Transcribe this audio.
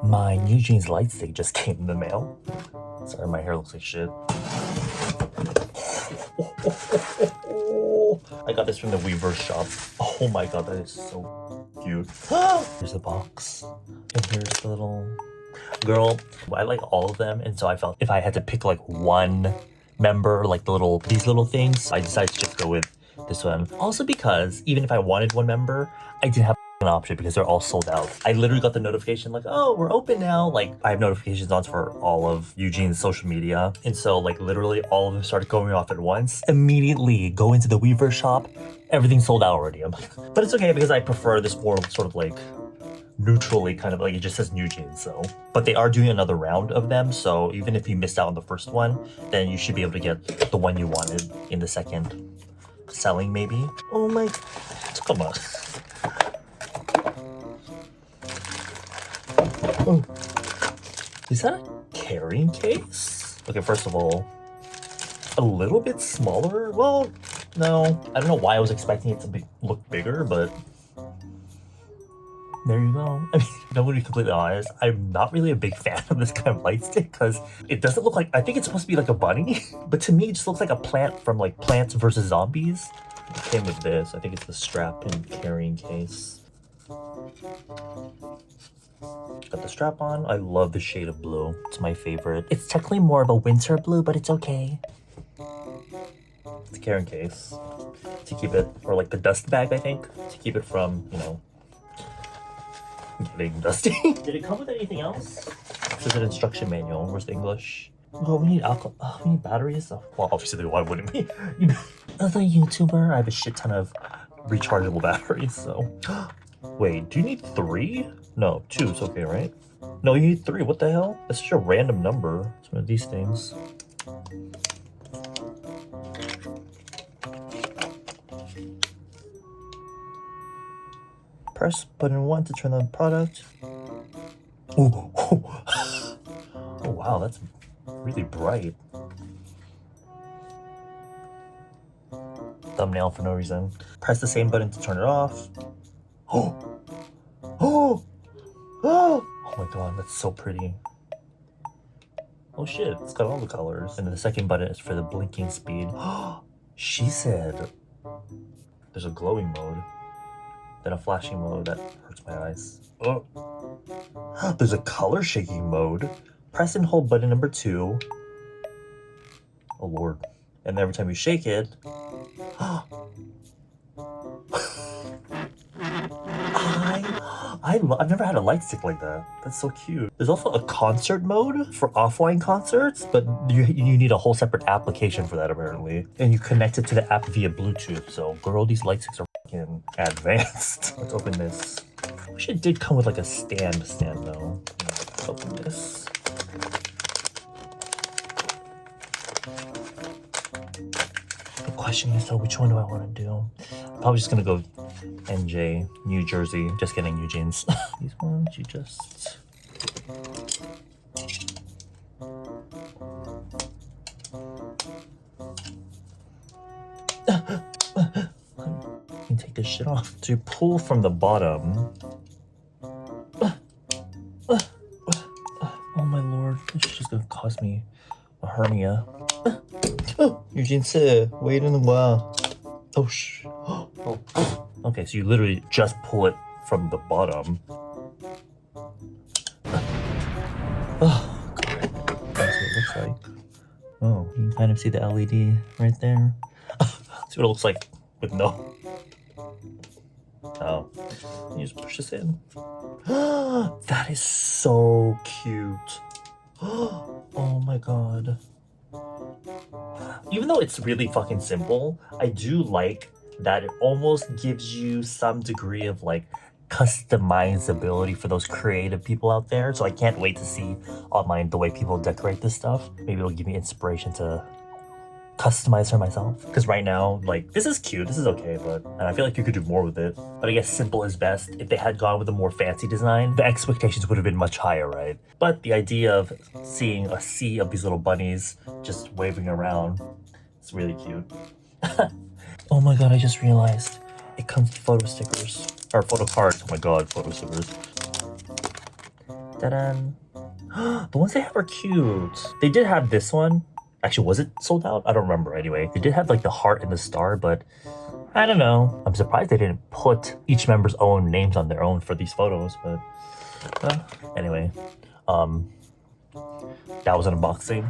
My NewJeans light stick just came in the mail. Sorry, my hair looks like shit. I got this from the Weaver shop. Oh my god, that is so cute. Here's the box. And here's the little... Girl, I like all of them, and so I felt if I had to pick like one member, like these little things, I decided to just go with this one. Also because even if I wanted one member, I didn't have an option because they're all sold out. I literally got the notification like, oh, we're open now. Like, I have notifications on for all of Eugene's social media, and so like literally all of them started going off at once. Immediately go into the Weaver shop, everything's sold out already. I'm like, but it's okay because I prefer this more sort of like neutrally, kind of like it just says NewJeans. So, but they are doing another round of them, so even if you missed out on the first one, then you should be able to get the one you wanted in the second selling, maybe. Oh my, come on. Oh, is that a carrying case? Okay, first of all, a little bit smaller. Well, no, I don't know why I was expecting it to look bigger, but there you go. I mean, I'm gonna be completely honest, I'm not really a big fan of this kind of light stick because it doesn't look like, I think it's supposed to be like a bunny, but to me it just looks like a plant from like Plants vs. Zombies. It came with this. I think it's the strap and carrying case. Got the strap on. I love the shade of blue. It's my favorite. It's technically more of a winter blue, but it's okay. It's a carrying case to keep it, or like the dust bag, I think, to keep it from, you know, getting dusty. Did it come with anything else? This is an instruction manual. Where's the English? Oh, we need alcohol. Oh, we need batteries. Oh, well, obviously, why wouldn't we? As a YouTuber, I have a shit ton of rechargeable batteries, so. Wait, do you need 3? No, 2 is okay, right? No, you need 3. What the hell? That's such a random number. Some of these things. Press button 1 to turn on product. Oh, oh wow, that's really bright. Thumbnail for no reason. Press the same button to turn it off. Oh, oh, oh! Oh my god, that's so pretty. Oh shit, it's got all the colors. And then the second button is for the blinking speed. She said there's a glowing mode, then a flashing mode that hurts my eyes. Oh, there's a color shaking mode. Press and hold button number 2. Oh lord. And every time you shake it, I've never had a light stick like that. That's so cute. There's also a concert mode for offline concerts, but you need a whole separate application for that apparently. And you connect it to the app via Bluetooth. So girl, these light sticks are fucking advanced. Let's open this. I wish it did come with like a stand though. Let's open this. The question is though, which one do I want to do? I'm probably just gonna go NJ, New Jersey. Just getting NewJeans. These ones you just... You can take this shit off. So you pull from the bottom. Oh my lord, this is just gonna cause me a hernia. NewJeans, wait in the while. Oh sh. Oh. Okay, so you literally just pull it from the bottom. Oh, God. That's what it looks like. Oh, you can kind of see the LED right there. See what it looks like with no. Oh, you just push this in. That is so cute. Oh my god. Even though it's really fucking simple, I do like that it almost gives you some degree of like customizability for those creative people out there. So I can't wait to see online the way people decorate this stuff. Maybe it'll give me inspiration to customize her myself. Because right now, like, this is cute, this is okay, but and I feel like you could do more with it. But I guess simple is best. If they had gone with a more fancy design, the expectations would have been much higher, right? But the idea of seeing a sea of these little bunnies just waving around, it's really cute. Oh my god, I just realized it comes with photo stickers. Or photo cards. Oh my god, photo stickers. Ta-da. The ones they have are cute. They did have this one. Actually, was it sold out? I don't remember anyway. They did have like the heart and the star, but I don't know. I'm surprised they didn't put each member's own names on their own for these photos, but anyway. That was an unboxing.